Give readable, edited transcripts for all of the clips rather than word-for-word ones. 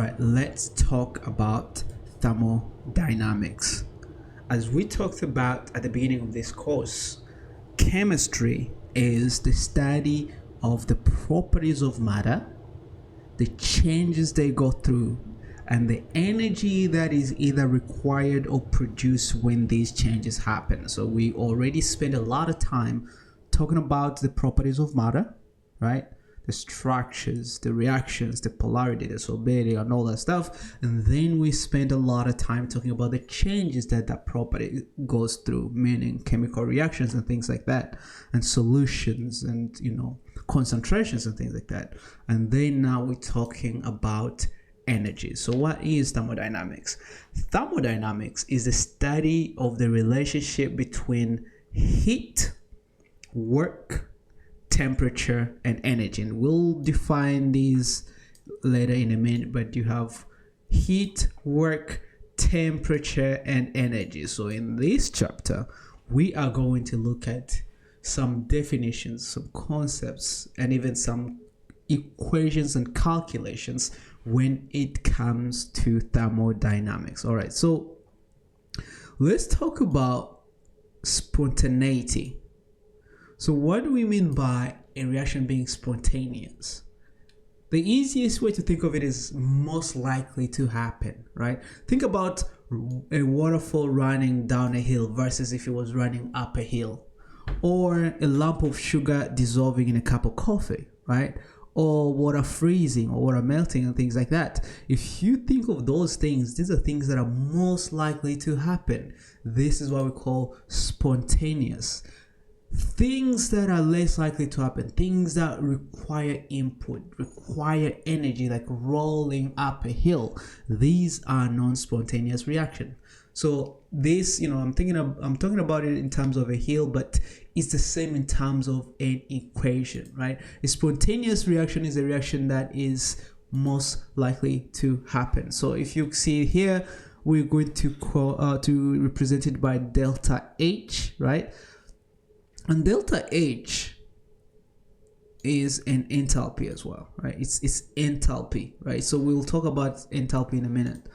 right, let's talk about thermodynamics. As we talked about at the beginning of this course, chemistry is the study of the properties of matter, the changes they go through, and the energy that is either required or produced when these changes happen. So we already spent a lot of time talking about the properties of matter, right? The structures, the reactions, the polarity, the solubility, and all that stuff. And then we spent a lot of time talking about the changes that that property goes through, meaning chemical reactions and things like that, and solutions and, concentrations and things like that. And then now we're talking about energy. So what is thermodynamics? Thermodynamics is the study of the relationship between heat, work, temperature, and energy. And we'll define these later in a minute, but you have heat, work, temperature, and energy. So in this chapter, we are going to look at some definitions, some concepts, and even some equations and calculations when it comes to thermodynamics. All right, so let's talk about spontaneity. So what do we mean by a reaction being spontaneous? The easiest way to think of it is most likely to happen, right? Think about a waterfall running down a hill versus if it was running up a hill, or a lump of sugar dissolving in a cup of coffee, right? Or water freezing or water melting and things like that. If you think of those things, these are things that are most likely to happen. This is what we call spontaneous. Things that are less likely to happen, things that require input, require energy, like rolling up a hill, these are non-spontaneous reaction. So this, I'm talking about it in terms of a hill, but it's the same in terms of an equation, right? A spontaneous reaction is a reaction that is most likely to happen. So if you see here, we're going to represent it by delta H, right? And delta H is an enthalpy as well, right? It's enthalpy, right? So we'll talk about enthalpy in a minute.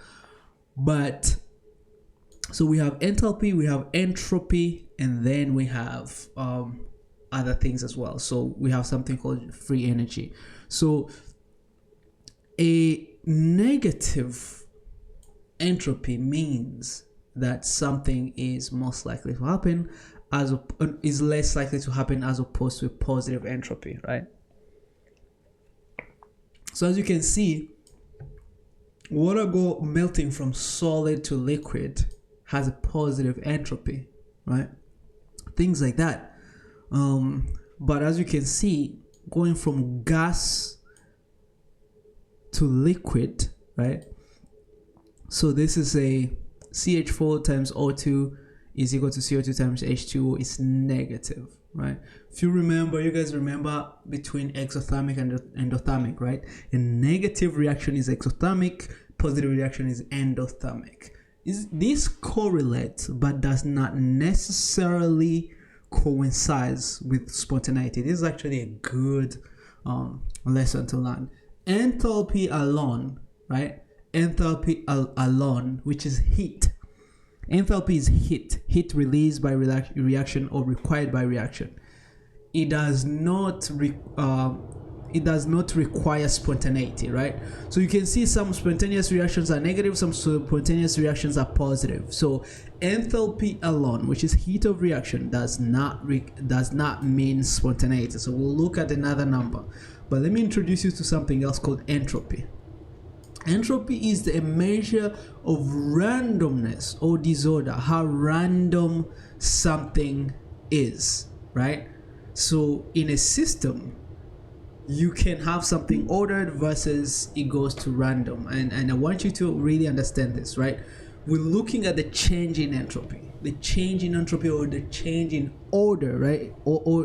But so we have enthalpy, we have entropy, and then we have other things as well. So we have something called free energy. So a negative entropy means that something is most likely to happen, is less likely to happen as opposed to a positive entropy, right? So as you can see, water melting from solid to liquid has a positive entropy, right? Things like that. But as you can see, going from gas to liquid, right? So this is a CH4 times O2 is equal to CO2 times H2O is negative, right? If you guys remember between exothermic and endothermic, right? A negative reaction is exothermic, positive reaction is endothermic. This correlates but does not necessarily coincide with spontaneity. This is actually a good lesson to learn. Enthalpy alone, right? Enthalpy alone, which is heat. Enthalpy is heat released by reaction or required by reaction. It does not require spontaneity, right? So you can see some spontaneous reactions are negative, some spontaneous reactions are positive. So enthalpy alone, which is heat of reaction, does not mean spontaneity. So we'll look at another number. But let me introduce you to something else called entropy. Entropy is a measure of randomness or disorder, how random something is, right? So in a system, you can have something ordered versus it goes to random. And I want you to really understand this, right? We're looking at the change in entropy. The change in entropy or the change in order, right? Or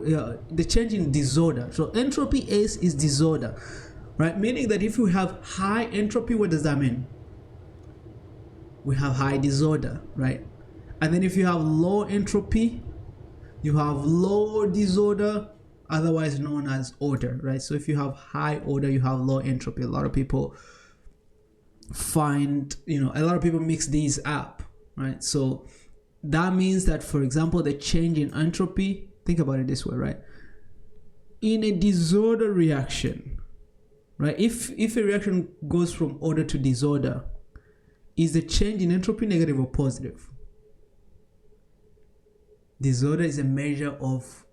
the change in disorder. So entropy is disorder, right? Meaning that if we have high entropy, what does that mean? We have high disorder, right? And then if you have low entropy, you have low disorder, otherwise known as order, right? So if you have high order, you have low entropy. A lot of people find, a lot of people mix these up, right? So that means that, for example, the change in entropy, think about it this way, right? In a disorder reaction, right? If a reaction goes from order to disorder, is the change in entropy negative or positive? Disorder is a measure of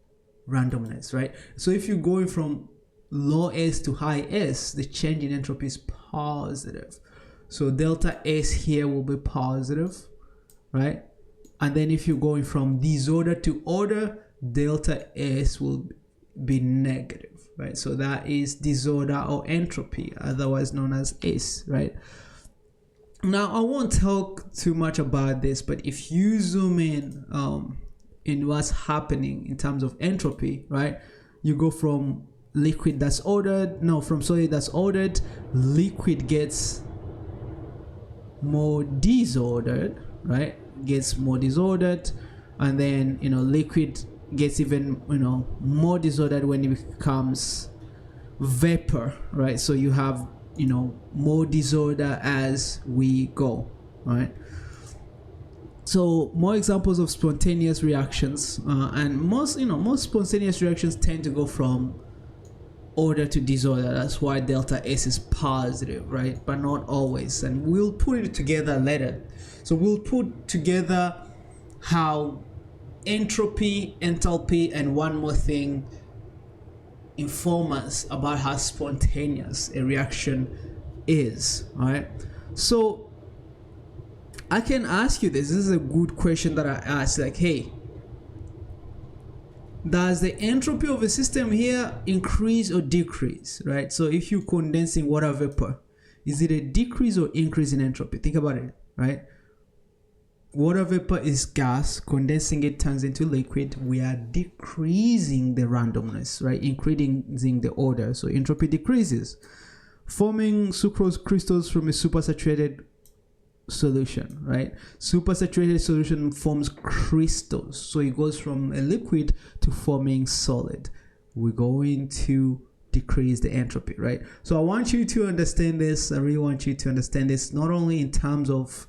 randomness, right? So if you're going from low S to high S, the change in entropy is positive. So delta S here will be positive, right? And then if you're going from disorder to order, delta S will be negative, right? So that is disorder or entropy, otherwise known as S, right? Now I won't talk too much about this, but if you zoom in what's happening in terms of entropy, right? You go from liquid that's ordered, from solid that's ordered, liquid gets more disordered, right? Gets more disordered, and then liquid gets even more disordered when it becomes vapor, right? So you have more disorder as we go, right? So more examples of spontaneous reactions, and most spontaneous reactions tend to go from order to disorder. That's why delta S is positive, right? But not always, and we'll put it together later. So we'll put together how entropy, enthalpy, and one more thing inform us about how spontaneous a reaction is. All right, so I can ask you this is a good question that I asked, like, hey, does the entropy of a system here increase or decrease, right? So if you're condensing water vapor, is it a decrease or increase in entropy? Think about it, right? Water vapor is gas, condensing it turns into liquid. We are decreasing the randomness, right? Increasing the order, so entropy decreases. Forming sucrose crystals from a supersaturated solution, right? Supersaturated solution forms crystals, so it goes from a liquid to forming solid. We're going to decrease the entropy, right? So I want you to understand this. I really want you to understand this, not only in terms of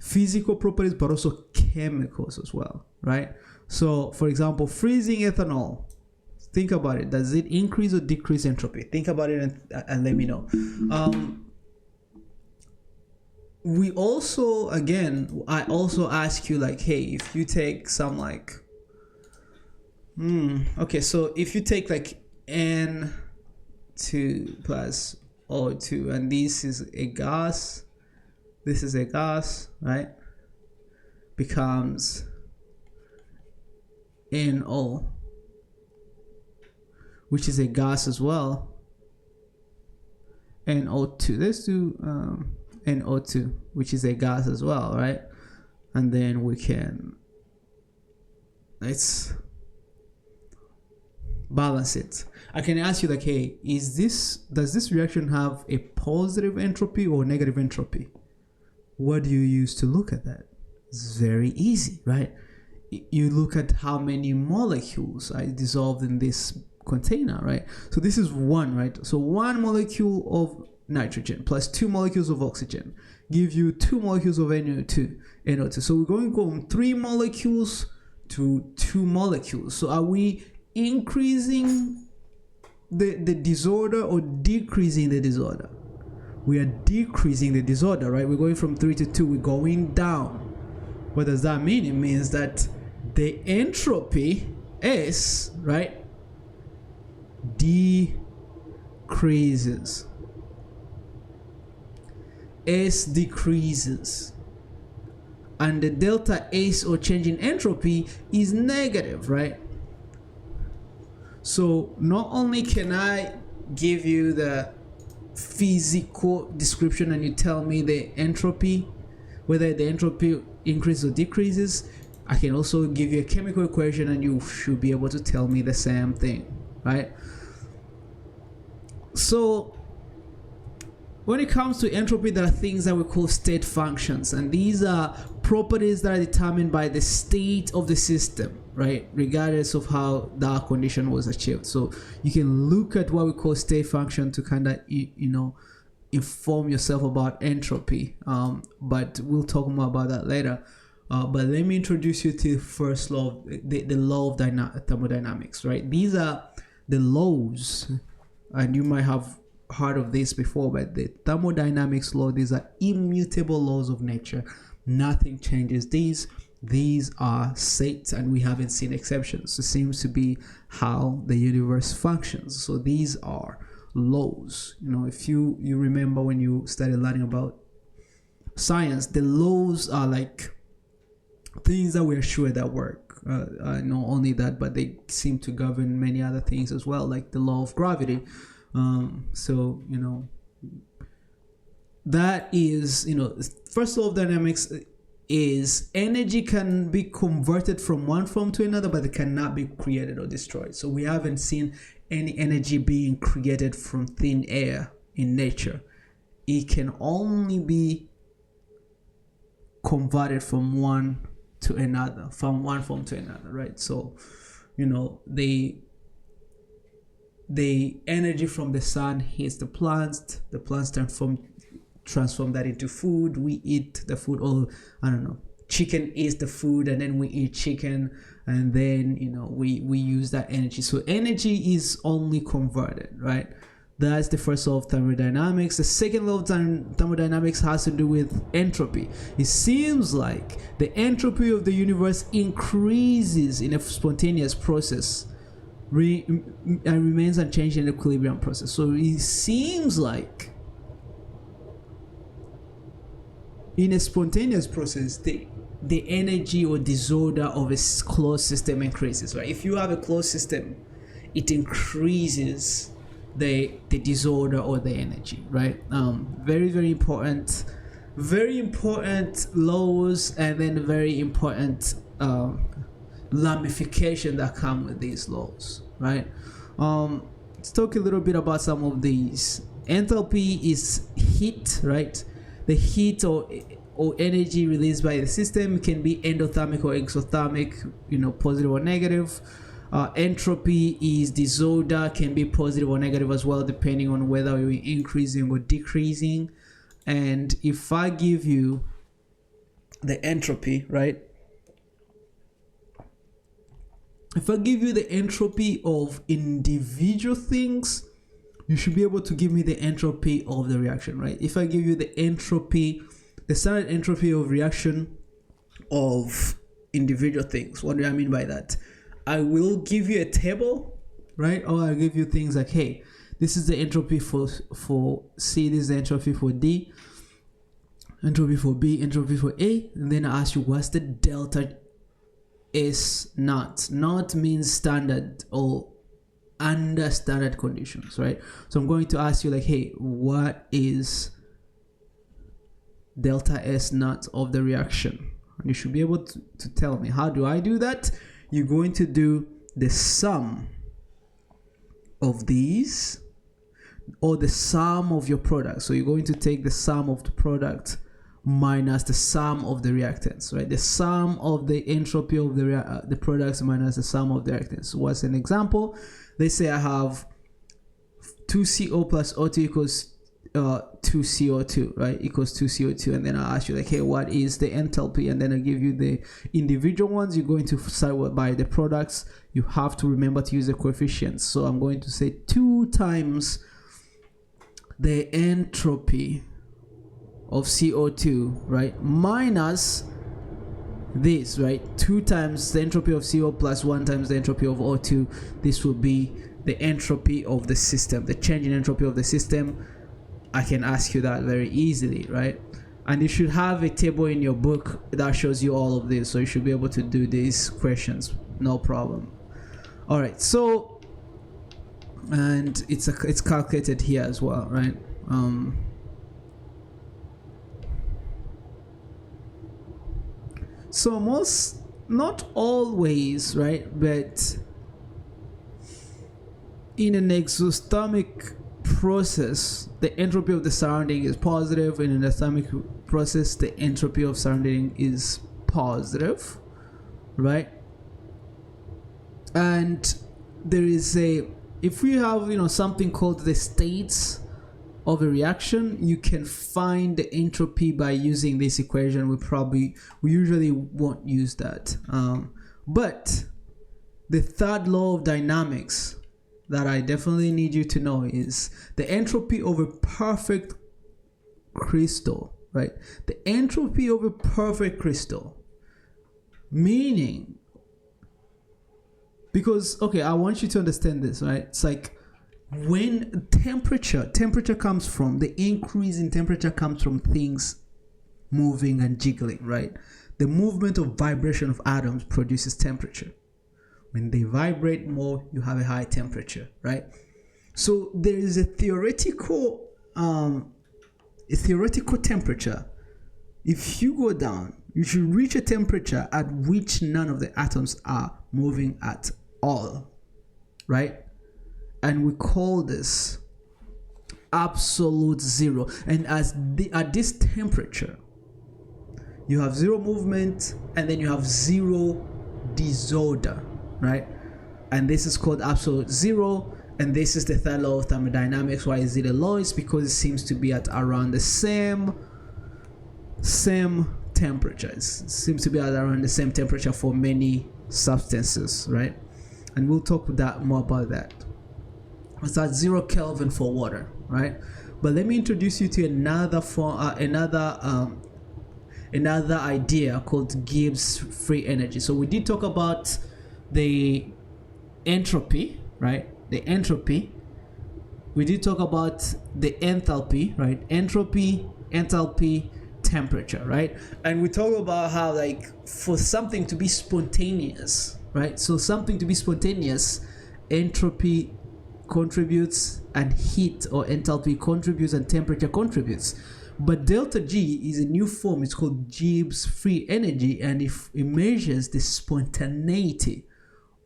physical properties but also chemicals as well, right? So for example, freezing ethanol, think about it. Does it increase or decrease entropy? Think about it and let me know. We also, again, I also ask you, like, hey, if you take some like okay, so if you take like N2 plus O2, and this is a gas, right? Becomes NO, which is a gas as well. NO2, let's do NO2, which is a gas as well, right? And then let's balance it. I can ask you, like, hey, does this reaction have a positive entropy or negative entropy? What do you use to look at that? It's very easy, right? You look at how many molecules are dissolved in this container, right? So this is one, right? So one molecule of nitrogen plus 2 molecules of oxygen give you 2 molecules of NO2. So we're going from 3 molecules to 2 molecules. So are we increasing the disorder or decreasing the disorder? We are decreasing the disorder, right? We're going from 3 to 2. We're going down. What does that mean? It means that the entropy S, right, decreases. S decreases, and the delta S, or change in entropy, is negative, right? So not only can I give you the physical description and you tell me the entropy, whether the entropy increases or decreases, I can also give you a chemical equation and you should be able to tell me the same thing, right? So when it comes to entropy, there are things that we call state functions, and these are properties that are determined by the state of the system, right, regardless of how that condition was achieved. So you can look at what we call state function to kind of inform yourself about entropy, but we'll talk more about that later. But let me introduce you to the first law, the law of thermodynamics, right? These are the laws, and you might have heard of this before, but the thermodynamics law, these are immutable laws of nature. Nothing changes these are set, and we haven't seen exceptions. It seems to be how the universe functions. So these are laws. If you remember when you started learning about science, the laws are like things that we're sure that work. Not only that, but they seem to govern many other things as well, like the law of gravity. So that is, first law of dynamics is energy can be converted from one form to another, but it cannot be created or destroyed. So we haven't seen any energy being created from thin air in nature. It can only be converted from one to another, from one form to another, right? So the energy from the sun hits the plants transform that into food. We eat the food, or I don't know, chicken is the food, and then we eat chicken, and then we use that energy. So energy is only converted, right? That's the first law of thermodynamics. The second law of thermodynamics has to do with entropy. It seems like the entropy of the universe increases in a spontaneous process and remains unchanged in the equilibrium process. So it seems like in a spontaneous process, the energy or disorder of a closed system increases, right? If you have a closed system, it increases the disorder or the energy, right? Very, very important laws, and then very important ramification that come with these laws, right? Let's talk a little bit about some of these. Enthalpy is heat, right? The heat or energy released by the system can be endothermic or exothermic, positive or negative. Entropy is disorder, can be positive or negative as well, depending on whether you're increasing or decreasing. And if I give you the entropy, right? If I give you the entropy of individual things, you should be able to give me the entropy of the reaction, right? If I give you the standard entropy of reaction of individual things, what do I mean by that? I will give you a table, right? Or I'll give you things like, hey, this is the entropy for C, this is the entropy for D, entropy for B, entropy for A, and then I ask you, what's the delta S naught? Naught means standard or under standard conditions, right? So I'm going to ask you like, hey, what is delta S naught of the reaction? And you should be able to tell me. How do I do that? You're going to do the sum of these, or the sum of your product. So you're going to take the sum of the product minus the sum of the reactants, right? The sum of the entropy of the products minus the sum of the reactants. What's an example? Let's say I have 2CO plus O2 equals 2CO2, right? Equals 2CO2, and then I ask you like, hey, what is the enthalpy? And then I give you the individual ones. You're going to start by the products. You have to remember to use the coefficients. So I'm going to say 2 times the entropy of CO2, right, minus this, right, 2 times the entropy of CO plus 1 times the entropy of O2. This will be the entropy of the system, the change in entropy of the system. I can ask you that very easily, right? And you should have a table in your book that shows you all of this, so you should be able to do these questions, no problem. All right, so, and it's calculated here as well, right? So not always, right, but in an exothermic process, the entropy of the surrounding is positive. In an endothermic process, the entropy of surrounding is positive, right? And there is if we have something called the states of a reaction, you can find the entropy by using this equation. We usually won't use that. But the third law of dynamics that I definitely need you to know is the entropy of a perfect crystal, right? The entropy of a perfect crystal. Meaning, because, okay, I want you to understand this, right? It's like when temperature comes from, the increase in temperature comes from things moving and jiggling, right? The movement of vibration of atoms produces temperature. When they vibrate more, you have a high temperature, right? So there is a theoretical temperature. If you go down, you should reach a temperature at which none of the atoms are moving at all, right? And we call this absolute zero. And at this temperature, you have zero movement, and then you have zero disorder, right? And this is called absolute zero. And this is the third law of thermodynamics. Why is it a law? It's because it seems to be at around the same temperature. It seems to be at around the same temperature for many substances, right? And we'll talk more about that. It's at 0 Kelvin for water, right? But let me introduce you to another idea called Gibbs free energy. So we did talk about the entropy, right? The entropy. We did talk about the enthalpy, right? Entropy, enthalpy, temperature, right? And we talk about how, like, for something to be spontaneous, right? So something to be spontaneous, entropy contributes, and heat or enthalpy contributes, and temperature contributes. But delta G is a new form. It's called Gibbs free energy, and it measures the spontaneity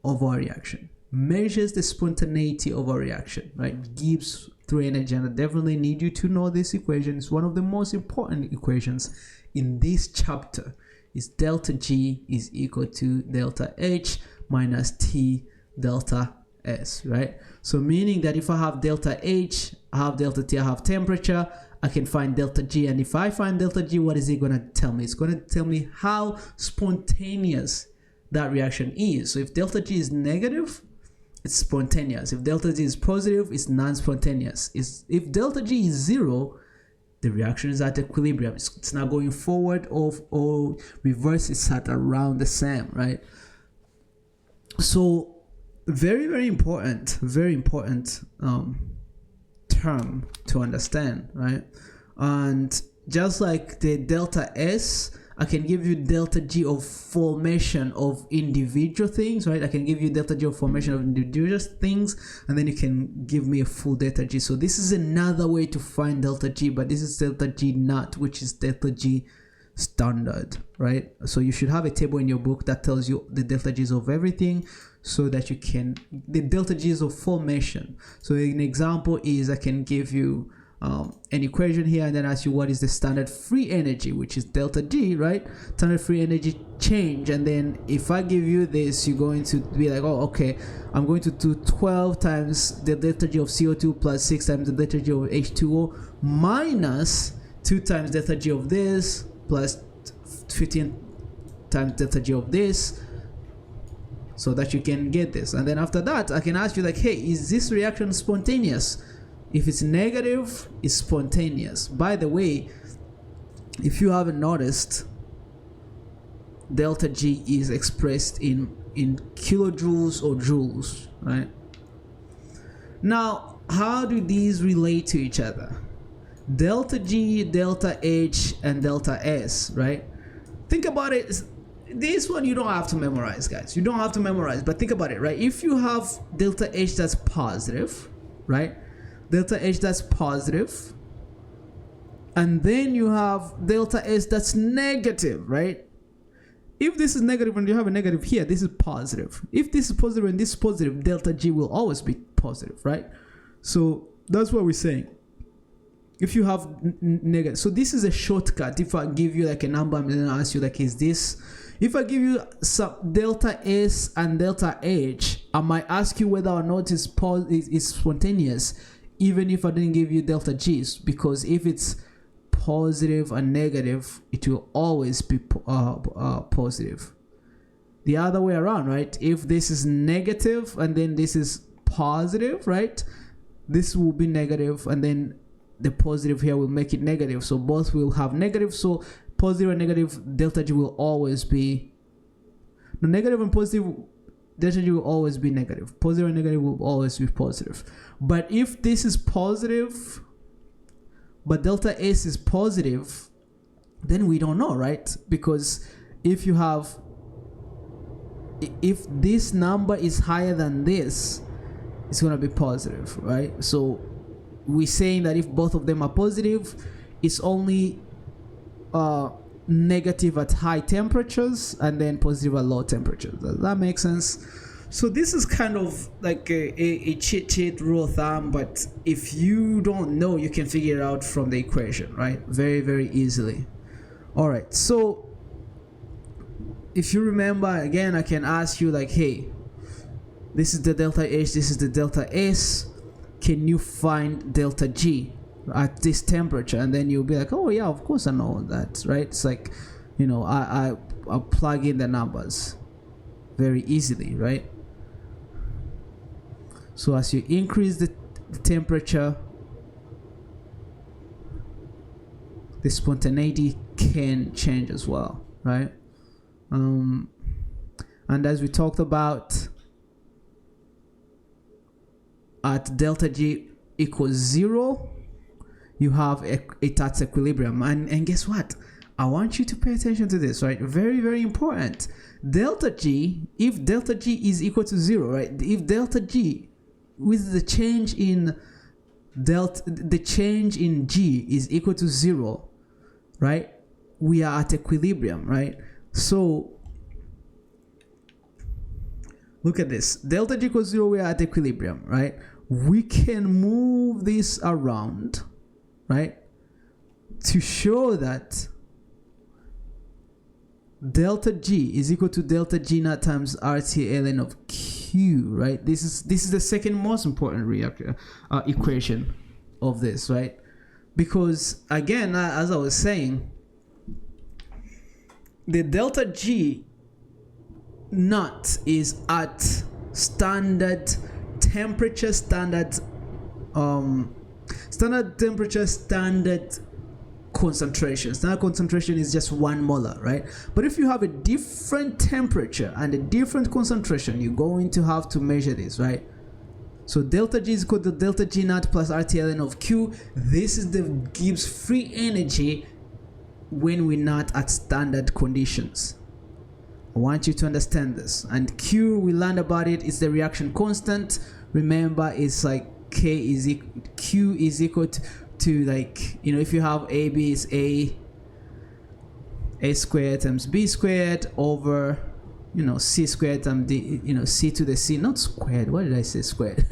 of our reaction. Measures the spontaneity of our reaction, right? Gibbs free energy. And I definitely need you to know this equation. It's one of the most important equations in this chapter. Is delta G is equal to delta H minus T delta S, right? So meaning that if I have delta H, I have delta T, I have temperature, I can find delta G. And if I find delta G, what is it going to tell me? It's going to tell me how spontaneous that reaction is. So if delta G is negative, it's spontaneous. If delta G is positive, it's non-spontaneous. If delta G is 0, the reaction is at equilibrium. It's not going forward or reverse. It's at around the same, right? So very, very important term to understand, right? And just like the delta S, I can give you delta G of formation of individual things, right? I can give you delta G of formation of individual things, and then you can give me a full delta G. So this is another way to find delta G, but this is delta G naught, which is delta G standard, right? So you should have a table in your book that tells you the delta G's of everything, so that you can, the delta G's of formation. So an example is I can give you an equation here and then ask you what is the standard free energy, which is delta G, right? Standard free energy change. And then if I give you this, you're going to be like, oh, okay, I'm going to do 12 times the delta G of CO2 plus 6 times the delta G of H2O minus 2 times delta G of this plus 15 times delta G of this, so that you can get this. And then after that, I can ask you like, hey, is this reaction spontaneous? If it's negative, it's spontaneous. By the way, if you haven't noticed, delta G is expressed in kilojoules or joules, right? Now, how do these relate to each other? Delta G, delta H, and delta S, right? Think about it. This one you don't have to memorize, guys. You don't have to memorize, but think about it, right? If you have delta H that's positive, right? Delta H that's positive, and then you have delta S that's negative, right? If this is negative and you have a negative here, this is positive. If this is positive and this is positive, delta G will always be positive, right? So that's what we're saying. If you have negative, so this is a shortcut. If I give you like a number and then I ask you like, is this, if I give you some delta S and delta H, I might ask you whether or not it's spontaneous even if I didn't give you delta G's, because if it's positive and negative, it will always be positive. The other way around, right? If this is negative and then this is positive, right? This will be negative, and then the positive here will make it negative. So both will have negative. So positive and negative delta G will always be, the negative and positive delta G will always be negative. Positive and negative will always be positive. But if this is positive, but delta S is positive, then we don't know, right? Because if this number is higher than this, it's going to be positive, right? So we're saying that if both of them are positive, it's only negative at high temperatures and then positive at low temperatures. Does that make sense? So this is kind of like a cheat sheet rule of thumb, but if you don't know, you can figure it out from the equation, right? Very, very easily. All right, so if you remember, again, I can ask you like, hey, this is the delta H, this is the delta S. Can you find delta G at this temperature? And then you'll be like, oh yeah, of course I know that, right? It's like, you know, I'll plug in the numbers very easily, right? So as you increase the temperature, the spontaneity can change as well, right? And as we talked about, at delta G equals 0, you have it at equilibrium. And guess what? I want you to pay attention to this, right? Very, very important. Delta G, if delta G is equal to 0, right? If delta G with the change in G is equal to 0, right? We are at equilibrium, right? So look at this. Delta G equals 0, we are at equilibrium, right? We can move this around, right, to show that delta G is equal to delta G naught times RT ln of Q, right? This is the second most important equation of this, right? Because again, as I was saying, the delta G naught is at standard temperature, standard temperature, standard concentration. Standard concentration is just 1 molar, right? But if you have a different temperature and a different concentration, you're going to have to measure this, right? So delta G is equal to delta G naught plus RT ln of Q. This is the gives free energy when we're not at standard conditions. I want you to understand this. And Q, we learned about it, is the reaction constant. Remember, it's like Q is equal to like, you know, if you have AB is A squared times B squared over, you know, C squared times D, you know, C to the C, not squared, what did I say squared?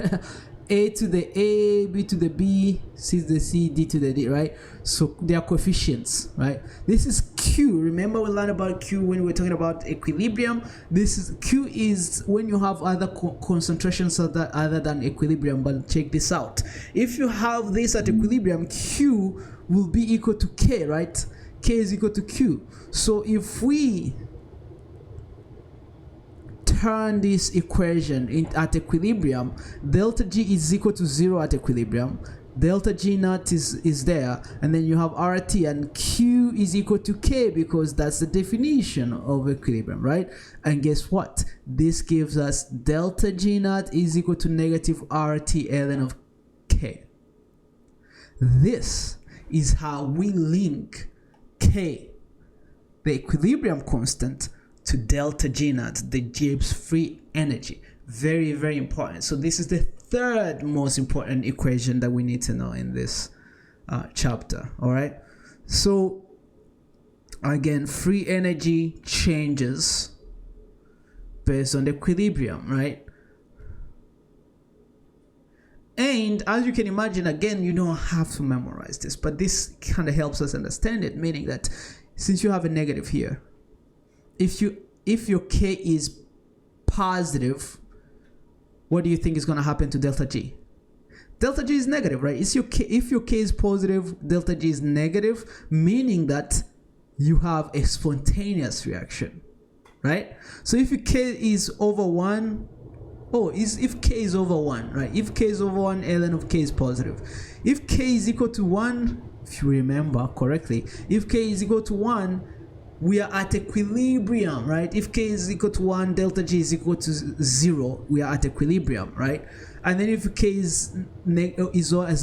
A to the A, B to the B, C to the C, D to the D, right? So they are coefficients, right? This is Q. Remember we learned about Q when we were talking about equilibrium. This is Q is when you have other concentrations other than equilibrium. But check this out. If you have this at equilibrium, Q will be equal to K, right? K is equal to Q. So if we turn this equation at equilibrium, delta G is equal to 0 at equilibrium, delta G naught is there, and then you have RT, and Q is equal to K because that's the definition of equilibrium, right? And guess what? This gives us delta G naught is equal to negative RT ln of K. This is how we link K, the equilibrium constant, to delta G naught, the Gibbs free energy. Very, very important. So this is the third most important equation that we need to know in this chapter. All right. So again, free energy changes based on the equilibrium, right? And as you can imagine, again, you don't have to memorize this, but this kind of helps us understand it, meaning that since you have a negative here, if your K is positive, what do you think is going to happen to delta G? delta G is negative, right? It's your K, if your K is positive, delta G is negative, meaning that you have a spontaneous reaction, right? So if your K is over 1, if K is over 1, right? If K is over 1, ln of K is positive. If K is equal to 1, if you remember correctly, if K is equal to 1, we are at equilibrium, right? If K is equal to 1, delta G is equal to 0, we are at equilibrium, right? And then if K is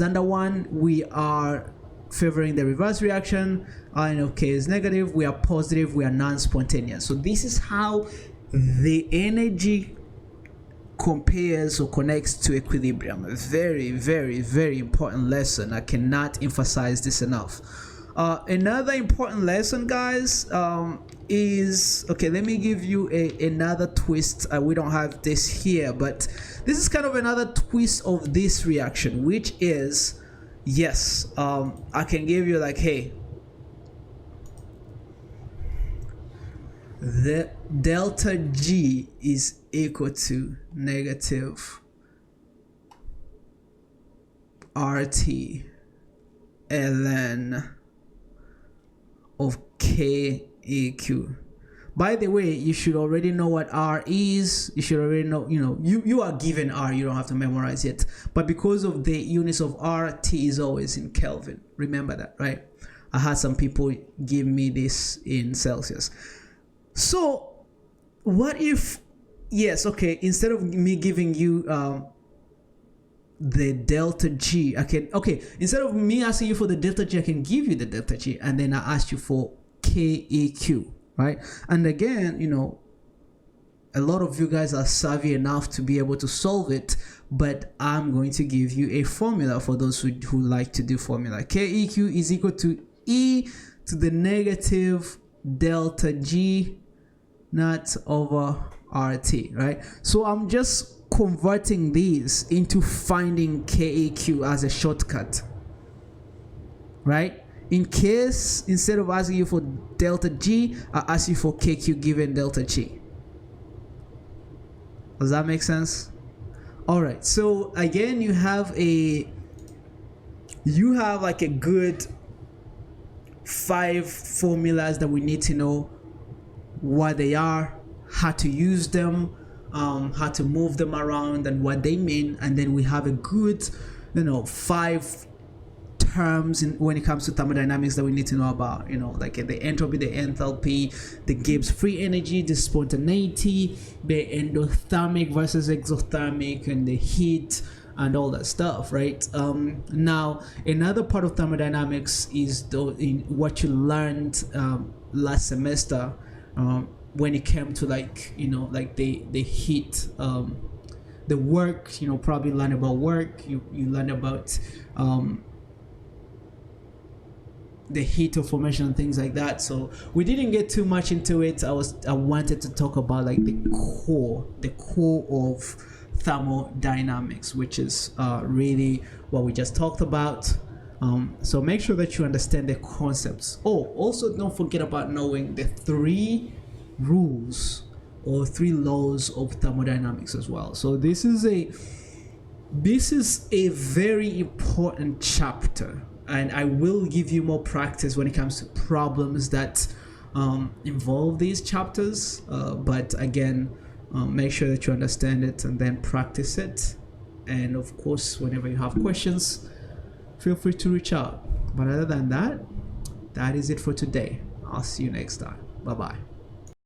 under 1, we are favoring the reverse reaction. And if K is negative, we are positive, we are non-spontaneous. So this is how the energy compares or connects to equilibrium. A very, very, very important lesson. I cannot emphasize this enough. Another important lesson, guys, is, okay, let me give you another twist. We don't have this here, but this is kind of another twist of this reaction, which is, yes, I can give you like, hey, the delta G is equal to negative RT ln of KEQ. By the way, you should already know what R is. You should already know, you are given R, you don't have to memorize it. But because of the units of R, T is always in Kelvin. Remember that, right? I had some people give me this in Celsius. So what if, yes, okay, instead of me giving you the delta G, instead of me asking you for the delta G, I can give you the delta G, and then I ask you for KEQ, right? And again, a lot of you guys are savvy enough to be able to solve it, but I'm going to give you a formula for those who like to do formula. KEQ is equal to E to the negative delta G not over RT, right? So I'm just converting these into finding KEQ as a shortcut, right? In case, instead of asking you for delta G, I ask you for KQ given delta G. Does that make sense? All right, so again, you have like a good 5 formulas that we need to know what they are, how to use them, how to move them around and what they mean. And then we have a good 5 terms when it comes to thermodynamics that we need to know about, like the entropy, the enthalpy, the Gibbs free energy, the spontaneity, the endothermic versus exothermic, and the heat and all that stuff, right? Now, another part of thermodynamics is in what you learned last semester when it came to like the heat, the work. Probably learn about work. You learn about the heat of formation and things like that. So we didn't get too much into it. I wanted to talk about like the core of thermodynamics, which is really what we just talked about. So make sure that you understand the concepts. Also don't forget about knowing the 3 rules or 3 laws of thermodynamics as well. So this is a very important chapter, and I will give you more practice when it comes to problems that involve these chapters. But again, make sure that you understand it and then practice it. And of course, whenever you have questions, feel free to reach out. But other than that, that is it for today. I'll see you next time. Bye-bye.